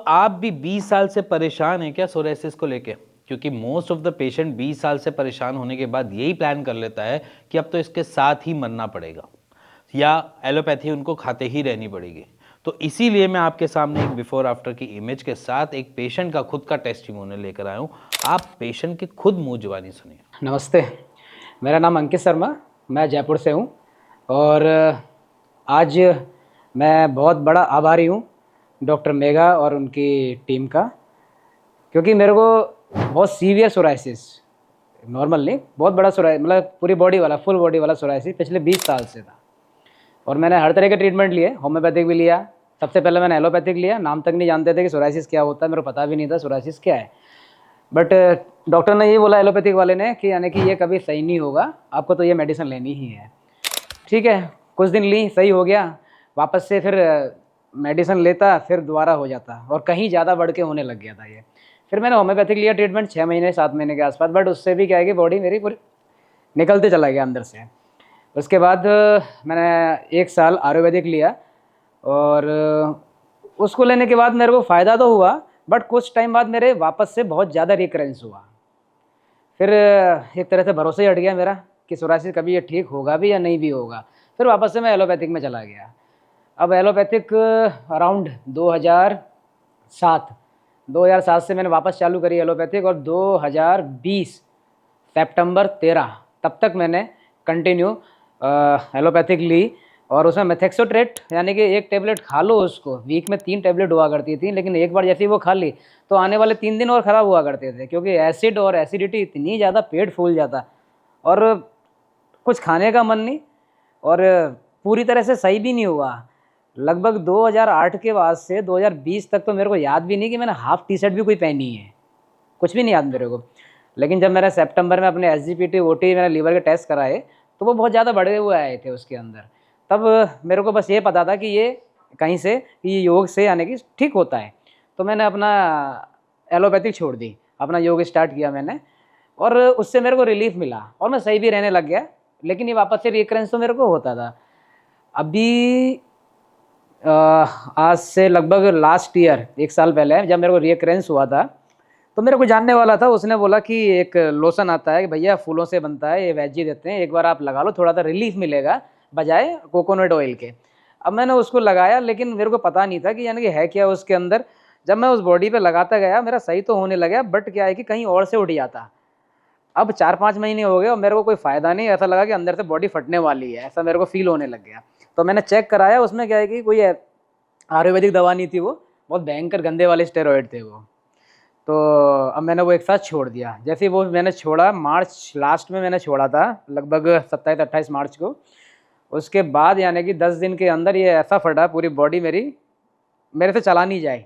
आप भी 20 साल से परेशान हैं क्या सोराइसिस को लेके? क्योंकि मोस्ट ऑफ द पेशेंट 20 साल से परेशान होने के बाद यही प्लान कर लेता है कि अब तो इसके साथ ही मरना पड़ेगा या एलोपैथी उनको खाते ही रहनी पड़ेगी। तो इसीलिए मैं आपके सामने एक बिफोर आफ्टर की इमेज के साथ एक पेशेंट का खुद का टेस्टिमोनियल लेकर आया हूँ। आप पेशेंट की खुद मुंह जुबानी सुनिए। नमस्ते, मेरा नाम अंकित शर्मा, मैं जयपुर से हूँ और आज मैं बहुत बड़ा आभारी हूँ डॉक्टर मेघा और उनकी टीम का, क्योंकि मेरे को बहुत सीवियर सोराइसिस, नॉर्मल नहीं, बहुत बड़ा मतलब पूरी बॉडी वाला, फुल बॉडी वाला सोराइसिस पिछले 20 साल से था। और मैंने हर तरह के ट्रीटमेंट लिए, होम्योपैथिक भी लिया, सबसे पहले मैंने एलोपैथिक लिया। नाम तक नहीं जानते थे कि सोराइसिस क्या होता है, मेरे को पता भी नहीं था सोराइसिस क्या है। बट डॉक्टर ने ये बोला एलोपैथिक वाले ने कि यानी कि ये कभी सही नहीं होगा, आपको तो ये मेडिसिन लेनी ही है। ठीक है, कुछ दिन ली, सही हो गया, वापस से फिर मेडिसिन लेता, फिर दोबारा हो जाता और कहीं ज़्यादा बढ़ के होने लग गया था ये। फिर मैंने होम्योपैथिक लिया ट्रीटमेंट 6 महीने 7 महीने के आसपास, बट उससे भी क्या है कि बॉडी मेरी पूरी निकलते चला गया अंदर से। उसके बाद मैंने 1 साल आयुर्वेदिक लिया और उसको लेने के बाद मेरे को फ़ायदा तो हुआ, बट कुछ टाइम बाद मेरे वापस से बहुत ज़्यादा रिकरेंस हुआ। फिर एक तरह से भरोसा ही हट गया मेरा कि सोराइसिस कभी ये ठीक होगा भी या नहीं भी होगा। फिर वापस से मैं एलोपैथिक में चला गया। अब एलोपैथिक अराउंड 2007 से मैंने वापस चालू करी एलोपैथिक, और 2020 सितंबर 13 तब तक मैंने कंटिन्यू एलोपैथिक ली। और उसमें मेथेक्सोट्रेट यानी कि एक टेबलेट खा लो, उसको वीक में 3 टेबलेट हुआ करती थी, लेकिन एक बार जैसे ही वो खा ली तो आने वाले 3 दिन और ख़राब हुआ करते थे, क्योंकि एसिड और एसिडिटी इतनी ज़्यादा, पेट फूल जाता और कुछ खाने का मन नहीं, और पूरी तरह से सही भी नहीं हुआ। लगभग 2008 के बाद से 2020 तक तो मेरे को याद भी नहीं कि मैंने हाफ टी शर्ट भी कोई पहनी है, कुछ भी नहीं याद मेरे को। लेकिन जब मैंने सितंबर में अपने SGPT OT मैंने लीवर के टेस्ट कराए तो वो बहुत ज़्यादा बढ़े हुए आए थे उसके अंदर। तब मेरे को बस ये पता था कि ये कहीं से, कि ये योग से यानी कि ठीक होता है। तो मैंने अपना एलोपैथिक छोड़ दी, अपना योग स्टार्ट किया मैंने, और उससे मेरे को रिलीफ मिला और मैं सही भी रहने लग गया। लेकिन ये वापस से रिकरेंस तो मेरे को होता था। अभी आज से लगभग लास्ट ईयर 1 साल पहले जब मेरे को रिकरेंस हुआ था, तो मेरे को जानने वाला था, उसने बोला कि एक लोशन आता है कि भैया फूलों से बनता है, ये वेजी देते हैं, एक बार आप लगा लो, थोड़ा सा रिलीफ मिलेगा बजाय कोकोनट ऑयल के। अब मैंने उसको लगाया, लेकिन मेरे को पता नहीं था कि यानी कि है क्या उसके अंदर। जब मैं उस बॉडी पे लगाता गया, मेरा सही तो होने लगा, बट क्या है कि कहीं और से उठ जाता। अब 4-5 महीने हो गए और मेरे को कोई फ़ायदा नहीं, ऐसा लगा कि अंदर से बॉडी फटने वाली है, ऐसा मेरे को फील होने लग गया। तो मैंने चेक कराया, उसमें क्या है कि कोई आयुर्वेदिक दवा नहीं थी, वो बहुत भयंकर गंदे वाले स्टेरॉइड थे वो। तो अब मैंने वो एक साथ छोड़ दिया। जैसे ही वो मैंने छोड़ा, मार्च लास्ट में मैंने छोड़ा था, लगभग 27-28 मार्च को। उसके बाद यानी कि 10 दिन के अंदर ये ऐसा फटा, पूरी बॉडी मेरी मेरे से चला नहीं जाए,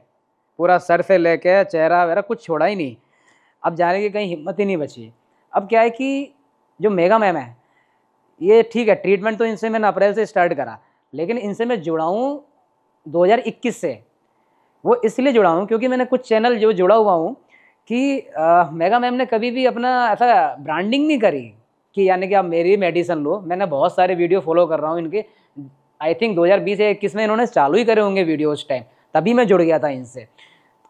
पूरा सर से लेके चेहरा वगैरह कुछ छोड़ा ही नहीं। अब जाने की कहीं हिम्मत ही नहीं बची। अब क्या है कि जो मेगा मैम है, ये ठीक है, ट्रीटमेंट तो इनसे मैंने अप्रैल से स्टार्ट करा, लेकिन इनसे मैं जुड़ा हूँ 2021 से। वो इसलिए जुड़ा हूँ क्योंकि मैंने कुछ चैनल जो जुड़ा हुआ हूँ कि मेगा मैम ने कभी भी अपना ऐसा ब्रांडिंग नहीं करी कि यानी कि आप मेरी मेडिसिन लो। मैंने बहुत सारे वीडियो फॉलो कर रहा हूँ इनके, आई थिंक 2020 या 21 में इन्होंने चालू ही करे होंगे वीडियो उस टाइम, तभी मैं जुड़ गया था इनसे।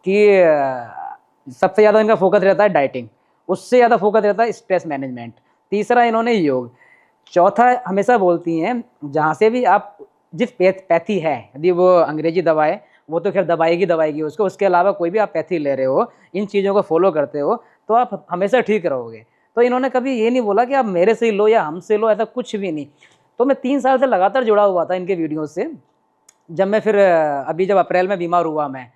कि सबसे ज़्यादा इनका फोकस रहता है डाइटिंग, उससे ज़्यादा फोकस रहता है स्ट्रेस मैनेजमेंट, तीसरा इन्होंने योग, चौथा हमेशा बोलती हैं जहाँ से भी आप जिस पैथी है, यदि वो अंग्रेजी दवा है वो तो खैर दवाएगी उसको, उसके अलावा कोई भी आप पैथी ले रहे हो, इन चीज़ों को फॉलो करते हो तो आप हमेशा ठीक रहोगे। तो इन्होंने कभी ये नहीं बोला कि आप मेरे से ही लो या हमसे लो, ऐसा कुछ भी नहीं। तो मैं 3 साल से लगातार जुड़ा हुआ था इनके वीडियो से। जब मैं फिर अभी जब अप्रैल में बीमार हुआ मैं,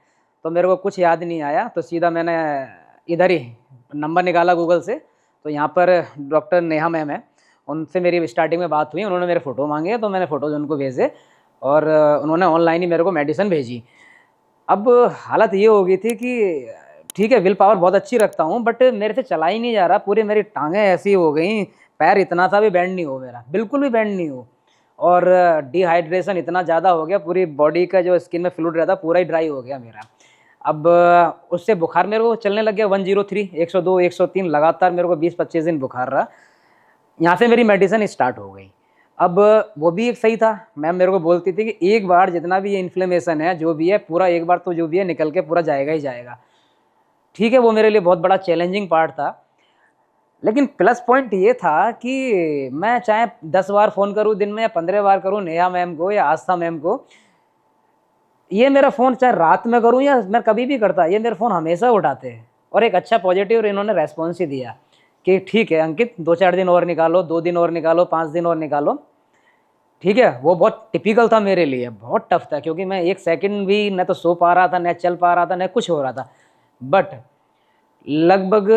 तो मेरे को कुछ याद नहीं आया, तो सीधा मैंने इधर ही नंबर निकाला गूगल से, तो यहाँ पर डॉक्टर नेहा मैम है, उनसे मेरी स्टार्टिंग में बात हुई, उन्होंने मेरे फ़ोटो मांगे तो मैंने फ़ोटोज़ उनको भेजे और उन्होंने ऑनलाइन ही मेरे को मेडिसिन भेजी। अब हालत ये हो गई थी कि ठीक है, विल पावर बहुत अच्छी रखता हूँ, बट मेरे से चला ही नहीं जा रहा, पूरी मेरी टांगें ऐसी हो गई, पैर इतना सा भी बेंड नहीं हो, मेरा बिल्कुल भी बेंड नहीं हो, और डिहाइड्रेशन इतना ज़्यादा हो गया, पूरी बॉडी का जो स्किन में फ्लूइड रहता पूरा ही ड्राई हो गया मेरा। अब उससे बुखार मेरे को चलने लग गया 103, 102, 103 लगातार मेरे को 20-25 दिन बुखार रहा। यहाँ से मेरी मेडिसिन स्टार्ट हो गई। अब वो भी एक सही था, मैम मेरे को बोलती थी कि एक बार जितना भी ये इन्फ्लेमेशन है जो भी है पूरा एक बार तो जो भी है निकल के पूरा जाएगा ही जाएगा। ठीक है, वो मेरे लिए बहुत बड़ा चैलेंजिंग पार्ट था, लेकिन प्लस पॉइंट ये था कि मैं चाहे 10 बार फ़ोन करूँ दिन में या 15 बार करूँ नेहा मैम को या आस्था मैम को, ये मेरा फ़ोन चाहे रात में करूँ या मैं कभी भी करता, ये मेरा फ़ोन हमेशा उठाते हैं और एक अच्छा पॉजिटिव इन्होंने रेस्पॉन्स ही दिया कि ठीक है अंकित 2-4 दिन और निकालो, 2 दिन और निकालो, 5 दिन और निकालो। ठीक है, वो बहुत टिपिकल था मेरे लिए, बहुत टफ था, क्योंकि मैं एक सेकंड भी न तो सो पा रहा था, न चल पा रहा था, न कुछ हो रहा था। बट लगभग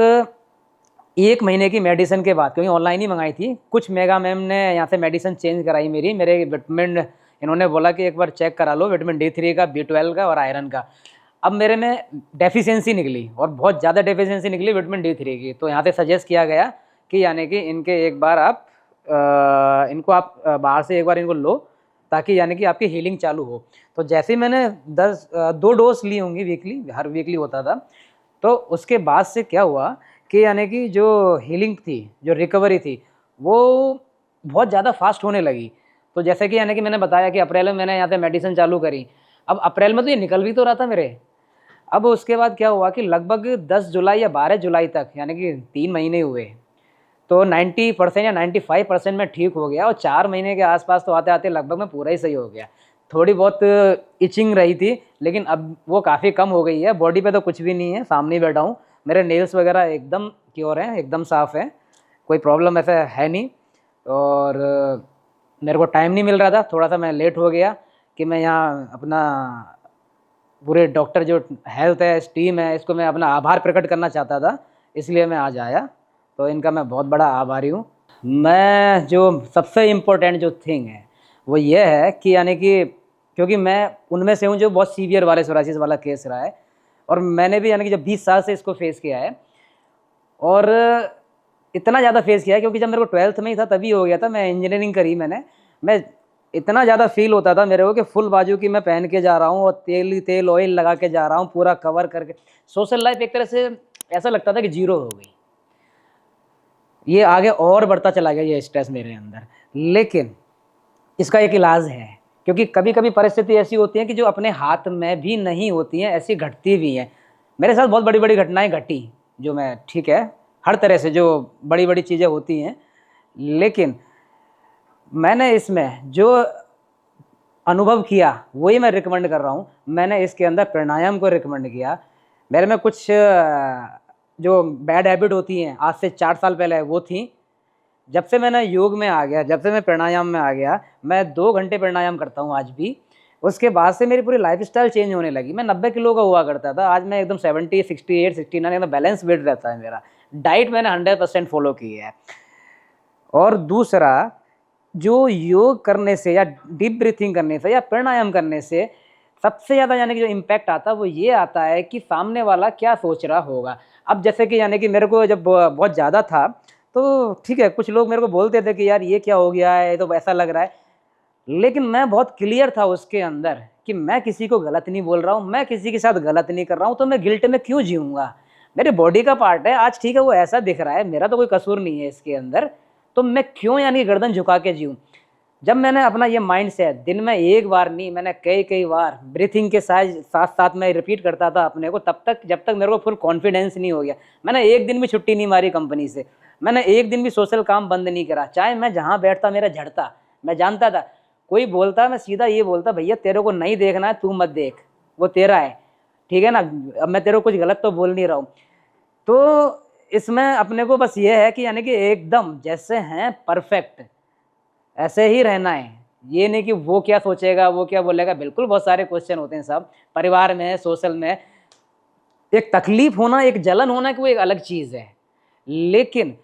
1 महीने की मेडिसिन के बाद, क्योंकि ऑनलाइन ही मंगाई थी, कुछ मेगा मैम ने यहाँ से मेडिसिन चेंज कराई मेरी, मेरे विटामिन इन्होंने बोला कि एक बार चेक करा लो विटामिन D3 का, B12 का और आयरन का। अब मेरे में डेफिशिएंसी निकली और बहुत ज़्यादा डेफिशिएंसी निकली विटामिन D3 की, तो यहाँ से सजेस्ट किया गया कि यानी कि इनके एक बार आप इनको आप बाहर से एक बार इनको लो, ताकि यानी कि आपकी हीलिंग चालू हो। तो जैसे ही मैंने 2 डोज ली होंगी वीकली, हर वीकली होता था, तो उसके बाद से क्या हुआ कि यानी कि जो हीलिंग थी, जो रिकवरी थी, वो बहुत ज़्यादा फास्ट होने लगी। तो जैसे कि यानी कि मैंने बताया कि अप्रैल में मैंने यहाँ पे मेडिसिन चालू करी, अब अप्रैल में तो ये निकल भी तो रहा था मेरे। अब उसके बाद क्या हुआ कि लगभग 10 जुलाई या 12 जुलाई तक, यानी कि 3 महीने हुए, तो 90% या 95% में ठीक हो गया और 4 महीने के आसपास तो आते आते लगभग मैं पूरा ही सही हो गया। थोड़ी बहुत इचिंग रही थी, लेकिन अब वो काफ़ी कम हो गई है। बॉडी पे तो कुछ भी नहीं है, सामने ही बैठा हूँ, मेरे नेल्स वगैरह एकदम क्योर हैं, एकदम साफ़ है, कोई प्रॉब्लम ऐसा है नहीं। और मेरे को टाइम नहीं मिल रहा था, थोड़ा सा मैं लेट हो गया कि मैं यहाँ अपना पूरे डॉक्टर जो हेल्थ है, टीम है, इसको मैं अपना आभार प्रकट करना चाहता था, इसलिए मैं आज आया। तो इनका मैं बहुत बड़ा आभारी हूँ। मैं जो सबसे इम्पोर्टेंट जो थिंग है वो ये है कि यानी कि क्योंकि मैं उनमें से हूँ जो बहुत सीवियर वाले सोराइसिस वाला केस रहा है, और मैंने भी यानी कि जब 20 साल से इसको फेस किया है, और इतना ज़्यादा फेस किया है क्योंकि जब मेरे को 12th में ही था तभी हो गया था। मैं इंजीनियरिंग करी मैंने, मैं इतना ज़्यादा फील होता था मेरे को कि फुल बाजू की मैं पहन के जा रहा हूँ और तेल ही तेल ऑयल लगा के जा रहा हूँ, पूरा कवर करके। सोशल लाइफ एक तरह से ऐसा लगता था कि जीरो हो गई, ये आगे और बढ़ता चला गया ये स्ट्रेस मेरे अंदर। लेकिन इसका एक इलाज है, क्योंकि कभी कभी परिस्थिति ऐसी होती है कि जो अपने हाथ में भी नहीं होती हैं, ऐसी घटती भी हैं। मेरे साथ बहुत बड़ी बड़ी घटनाएं घटी, जो मैं ठीक है हर तरह से जो बड़ी बड़ी चीज़ें होती हैं, लेकिन मैंने इसमें जो अनुभव किया वही मैं रिकमेंड कर रहा हूँ। मैंने इसके अंदर प्राणायाम को रिकमेंड किया। मेरे में कुछ जो बैड हैबिट होती हैं आज से 4 साल पहले वो थी। जब से मैंने योग में आ गया, जब से मैं प्राणायाम में आ गया, मैं 2 घंटे प्राणायाम करता हूँ आज भी। उसके बाद से मेरी पूरी लाइफस्टाइल चेंज होने लगी। मैं 90 किलो का हुआ करता था, आज मैं एकदम 70, 68, 69 एकदम बैलेंस वेट रहता है मेरा। डाइट मैंने 100% फॉलो की है। और दूसरा, जो योग करने से या डीप ब्रीथिंग करने से या प्राणायाम करने से सबसे ज़्यादा यानी कि जो इम्पैक्ट आता है वो ये आता है कि सामने वाला क्या सोच रहा होगा। अब जैसे कि यानी कि मेरे को जब बहुत ज़्यादा था तो ठीक है, कुछ लोग मेरे को बोलते थे कि यार ये क्या हो गया है, ये तो ऐसा लग रहा है, लेकिन मैं बहुत क्लियर था उसके अंदर कि मैं किसी को गलत नहीं बोल रहा हूँ, मैं किसी के साथ गलत नहीं कर रहा हूँ, तो मैं गिल्ट में क्यों जीऊँगा। मेरे बॉडी का पार्ट है, आज ठीक है वो ऐसा दिख रहा है, मेरा तो कोई कसूर नहीं है इसके अंदर, तो मैं क्यों यानी गर्दन झुका के जीऊँ। जब मैंने अपना ये माइंड सेट दिन में एक बार नहीं, मैंने कई कई बार ब्रीथिंग के साथ साथ मैं रिपीट करता था अपने को, तब तक जब तक मेरे को फुल कॉन्फिडेंस नहीं हो गया। मैंने एक दिन भी छुट्टी नहीं मारी कंपनी से, मैंने एक दिन भी सोशल काम बंद नहीं करा, चाहे मैं जहाँ बैठता मेरा झड़ता। मैं जानता था कोई बोलता, मैं सीधा ये बोलता, भैया तेरे को नहीं देखना है तू मत देख, वो तेरा है, ठीक है ना, अब मैं तेरे को कुछ गलत तो बोल नहीं रहा हूँ। तो इसमें अपने को बस ये है कि यानी कि एकदम जैसे हैं परफेक्ट ऐसे ही रहना है। ये नहीं कि वो क्या सोचेगा, वो क्या बोलेगा, बिल्कुल बहुत सारे क्वेश्चन होते हैं सब परिवार में, सोशल में। एक तकलीफ होना, एक जलन होना कि वो एक अलग चीज़ है, लेकिन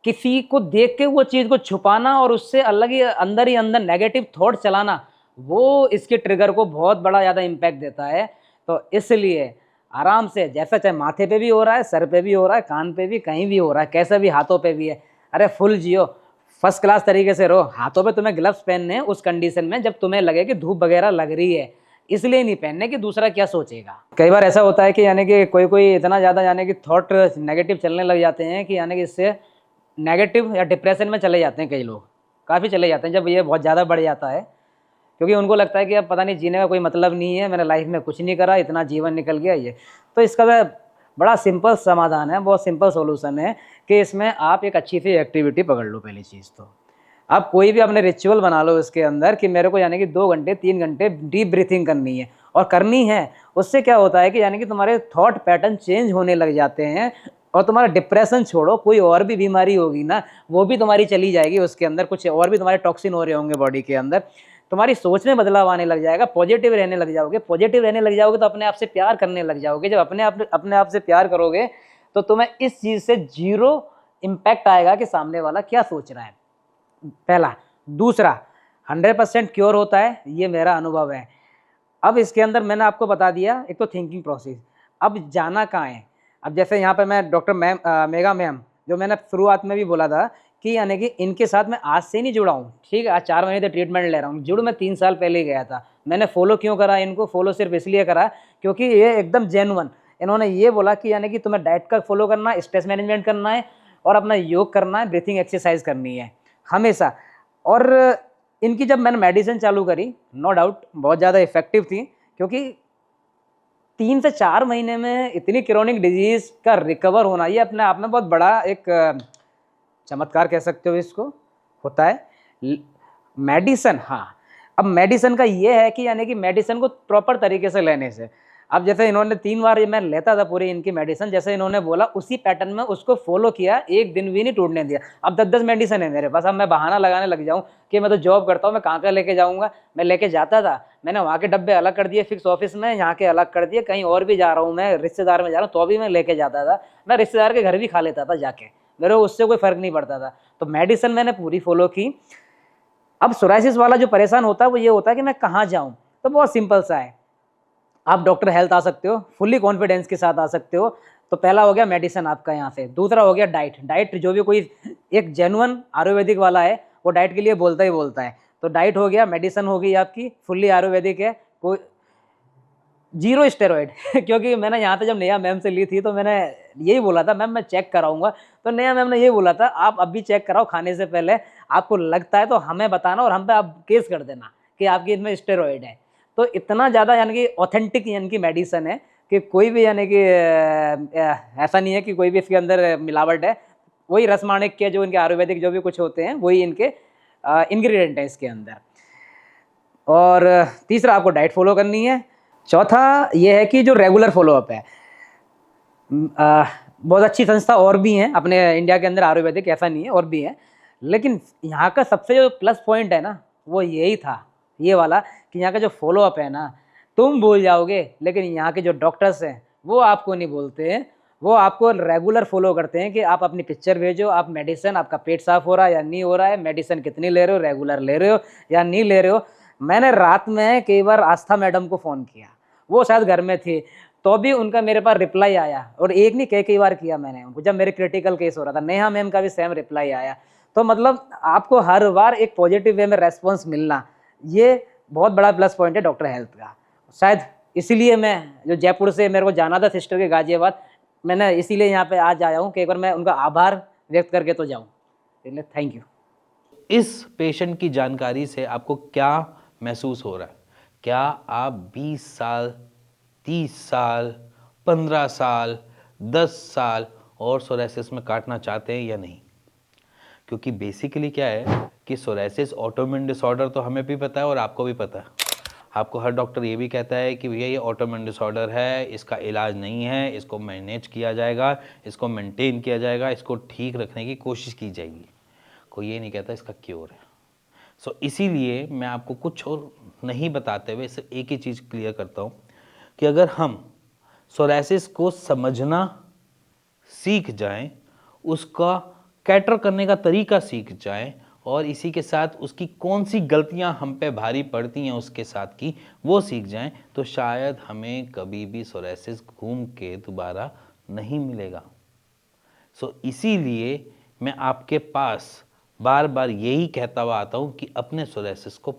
किसी को देख के वो चीज़ को छुपाना और उससे अलग ही अंदर नेगेटिव थॉट चलाना, वो इसके ट्रिगर को बहुत बड़ा ज़्यादा इम्पैक्ट देता है। तो इसलिए आराम से, जैसा चाहे माथे पे भी हो रहा है, सर पे भी हो रहा है, कान पे भी, कहीं भी हो रहा है, कैसे भी हाथों पे भी है, अरे फुल जियो, फर्स्ट क्लास तरीके से रहो। हाथों पे तुम्हें ग्लव्स पहनने हैं उस कंडीशन में जब तुम्हें लगे कि धूप वगैरह लग रही है, इसलिए नहीं पहनने कि दूसरा क्या सोचेगा। कई बार ऐसा होता है कि यानी कि कोई इतना ज़्यादा यानी कि थॉट नेगेटिव चलने लग जाते हैं कि यानी कि इससे नेगेटिव या डिप्रेशन में चले जाते हैं कई लोग। काफ़ी चले जाते हैं जब ये बहुत ज़्यादा बढ़ जाता है, क्योंकि उनको लगता है कि अब पता नहीं जीने का कोई मतलब नहीं है, मैंने लाइफ में कुछ नहीं करा, इतना जीवन निकल गया ये। तो इसका बड़ा सिंपल समाधान है, बहुत सिंपल सॉल्यूशन है कि इसमें आप एक अच्छी सी एक्टिविटी पकड़ लो। पहली चीज़ तो आप कोई भी अपने रिचुअल बना लो इसके अंदर कि मेरे को यानी कि 2 घंटे 3 घंटे डीप ब्रीथिंग करनी है, और करनी है। उससे क्या होता है कि यानी कि तुम्हारे थॉट पैटर्न चेंज होने लग जाते हैं, और तुम्हारा डिप्रेशन छोड़ो, कोई और भी बीमारी होगी ना वो भी तुम्हारी चली जाएगी। उसके अंदर कुछ और भी तुम्हारे टॉक्सिन हो रहे होंगे बॉडी के अंदर, तुम्हारी सोच में बदलाव आने लग जाएगा, पॉजिटिव रहने लग जाओगे। पॉजिटिव रहने लग जाओगे तो अपने आप से प्यार करने लग जाओगे। जब अपने आप से प्यार करोगे तो तुम्हें इस चीज़ से जीरो इम्पैक्ट आएगा कि सामने वाला क्या सोच रहा है, पहला। दूसरा, 100% क्योर होता है, ये मेरा अनुभव है। अब इसके अंदर मैंने आपको बता दिया एक तो थिंकिंग प्रोसेस। अब जाना कहाँ है, अब जैसे यहाँ पे मैं डॉक्टर मेगा मैम, जो मैंने शुरुआत में भी बोला था कि यानी कि इनके साथ मैं आज से नहीं जुड़ा हूँ, ठीक है, आज 4 महीने से ट्रीटमेंट ले रहा हूँ, जुड़ मैं 3 साल पहले ही गया था। मैंने फॉलो क्यों करा इनको, फॉलो सिर्फ इसलिए करा क्योंकि ये एकदम जेन्युइन, इन्होंने ये बोला कि यानी कि तुम्हें डाइट का फॉलो करना है, स्ट्रेस मैनेजमेंट करना है, और अपना योग करना है, ब्रीथिंग एक्सरसाइज करनी है हमेशा। और इनकी जब मैंने मेडिसिन चालू करी, नो डाउट बहुत ज़्यादा इफेक्टिव थी, क्योंकि 3 से 4 महीने में इतनी क्रोनिक डिजीज का रिकवर होना, ये अपने आप में बहुत बड़ा एक चमत्कार कह सकते हो इसको, होता है। मेडिसिन, हाँ, अब मेडिसिन का ये है कि यानी कि मेडिसिन को प्रॉपर तरीके से लेने से, अब जैसे इन्होंने 3 बार ये मैं लेता था पूरी इनकी मेडिसिन, जैसे इन्होंने बोला उसी पैटर्न में उसको फॉलो किया, एक दिन भी नहीं टूटने दिया। अब 10-10 मेडिसिन है मेरे पास, अब मैं बहाना लगाने लग जाऊँ कि मैं तो जॉब करता हूँ, मैं कहाँ लेके जाऊँगा। मैं लेके जाता था, मैंने वहाँ के डब्बे अलग कर दिए फिक्स ऑफिस में, यहाँ के अलग कर दिए, कहीं और भी जा रहा हूँ, मैं रिश्तेदार में जा रहा हूँ तो भी मैं लेके जाता था, मैं रिश्तेदार के घर भी खा लेता था जाके, मेरे को उससे कोई फर्क नहीं पड़ता था। तो मेडिसिन मैंने पूरी फॉलो की। अब सोराइसिस वाला जो परेशान होता है वो ये होता है कि मैं कहाँ जाऊँ, तो बहुत सिंपल सा है, आप डॉक्टर हेल्थ आ सकते हो, फुल्ली कॉन्फिडेंस के साथ आ सकते हो। तो पहला हो गया मेडिसिन आपका यहाँ से, दूसरा हो गया डाइट जो भी कोई एक जेन्युइन आयुर्वेदिक वाला है वो डाइट के लिए बोलता ही बोलता है। तो डाइट हो गया, मेडिसिन हो गई आपकी फुल्ली आयुर्वेदिक है, कोई जीरो स्टेरॉइड क्योंकि मैंने यहाँ पे जब नेहा मैम से ली थी तो मैंने यही बोला था, मैम मैं चेक कराऊंगा, तो नेहा मैम ने यही बोला था आप अभी चेक कराओ खाने से पहले, आपको लगता है तो हमें बताना और हम पे आप केस कर देना कि आपकी इसमें स्टेरॉइड है। तो इतना ज़्यादा यानी कि ऑथेंटिक यानी कि मेडिसन है कि कोई भी यानी कि ऐसा नहीं है कि कोई भी इसके अंदर मिलावट है, वही रसमाणिक के जो इनके आयुर्वेदिक जो भी कुछ होते हैं वही इनके इंग्रेडिएंट है इसके अंदर। और तीसरा आपको डाइट फॉलो करनी है। चौथा ये है कि जो रेगुलर फॉलोअप है, बहुत अच्छी संस्था और भी हैं अपने इंडिया के अंदर आयुर्वेदिक, ऐसा नहीं है और भी हैं, लेकिन यहाँ का सबसे जो प्लस पॉइंट है ना वो यही था, ये वाला कि यहाँ का जो फॉलोअप है ना, तुम भूल जाओगे लेकिन यहाँ के जो डॉक्टर्स हैं वो आपको नहीं बोलते हैं, वो आपको रेगुलर फॉलो करते हैं कि आप अपनी पिक्चर भेजो, आप मेडिसिन, आपका पेट साफ हो रहा है या नहीं हो रहा है, मेडिसिन कितनी ले रहे हो, रेगुलर ले रहे हो या नहीं ले रहे हो। मैंने रात में कई बार आस्था मैडम को फ़ोन किया, वो शायद घर में थी, तो भी उनका मेरे पास रिप्लाई आया, और एक नहीं कई बार किया मैंने उनको, जब मेरे क्रिटिकल केस हो रहा था। नेहा मैम का भी सेम रिप्लाई आया। तो मतलब आपको हर बार एक पॉजिटिव वे में रेस्पॉन्स मिलना, ये बहुत बड़ा प्लस पॉइंट है डॉक्टर हेल्थ का। शायद इसीलिए मैं जो जयपुर से मेरे को जाना था सिस्टर के गाजियाबाद, मैंने इसीलिए यहाँ पे आज आया हूँ कि एक बार मैं उनका आभार व्यक्त करके तो जाऊँ। इसलिए थैंक यू। इस पेशेंट की जानकारी से आपको क्या महसूस हो रहा है? क्या आप 20 साल, 30 साल, 15 साल, 10 साल और सोराइसिस में काटना चाहते हैं या नहीं? क्योंकि बेसिकली क्या है कि सोराइसिस ऑटोइम्यून डिसऑर्डर तो हमें भी पता है और आपको भी पता है। आपको हर डॉक्टर ये भी कहता है कि भैया ये ऑटोइम्यून डिसऑर्डर है, इसका इलाज नहीं है, इसको मैनेज किया जाएगा, इसको मेंटेन किया जाएगा, इसको ठीक रखने की कोशिश की जाएगी। कोई ये नहीं कहता इसका क्योर है। सो इसीलिए मैं आपको कुछ और नहीं बताते हुए सिर्फ एक ही चीज़ क्लियर करता हूँ कि अगर हम सोराइसिस को समझना सीख जाएं, उसका कैटर करने का तरीका सीख जाएं, और इसी के साथ उसकी कौन सी गलतियां हम पे भारी पड़ती हैं उसके साथ की वो सीख जाएं, तो शायद हमें कभी भी सोराइसिस घूम के दोबारा नहीं मिलेगा। सो इसीलिए मैं आपके पास बार बार यही कहता हुआ आता हूँ कि अपने सोराइसिस को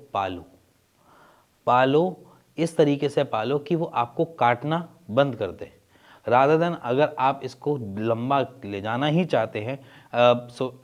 पालो, इस तरीके से पालो कि वो आपको काटना बंद कर दे। रादर देन अगर आप इसको लंबा ले जाना ही चाहते हैं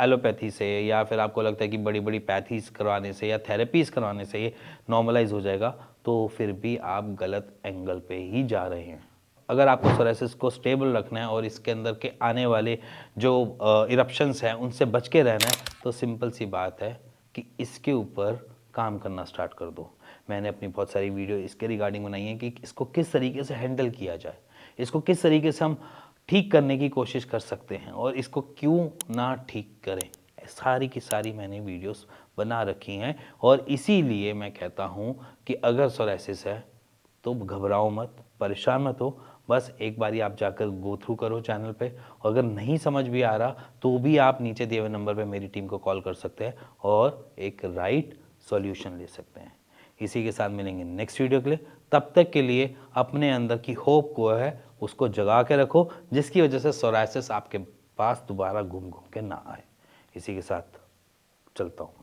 एलोपैथी से, या फिर आपको लगता है कि बड़ी बड़ी पैथीज करवाने से या थेरेपीज करवाने से ये नॉर्मलाइज हो जाएगा, तो फिर भी आप गलत एंगल पे ही जा रहे हैं। अगर आपको सोराइसिस को स्टेबल रखना है और इसके अंदर के आने वाले जो इरप्शंस हैं उनसे बच के रहना है, तो सिंपल सी बात है कि इसके ऊपर काम करना स्टार्ट कर दो। मैंने अपनी बहुत सारी वीडियो इसके रिगार्डिंग बनाई है कि इसको किस तरीके से हैंडल किया जाए, इसको किस तरीके से हम ठीक करने की कोशिश कर सकते हैं और इसको क्यों ना ठीक करें। सारी की सारी मैंने वीडियोस बना रखी हैं और इसीलिए मैं कहता हूँ कि अगर सोराइसिस है तो घबराओ मत, परेशान मत हो, बस एक बारी आप जाकर गो थ्रू करो चैनल पे। अगर नहीं समझ भी आ रहा तो भी आप नीचे दिए हुए नंबर पे मेरी टीम को कॉल कर सकते हैं और एक राइट सॉल्यूशन ले सकते हैं। इसी के साथ मिलेंगे नेक्स्ट वीडियो के लिए। तब तक के लिए अपने अंदर की होप को है उसको जगा के रखो, जिसकी वजह से सोराइसिस आपके पास दोबारा घूम घूम के ना आए। इसी के साथ चलता हूँ।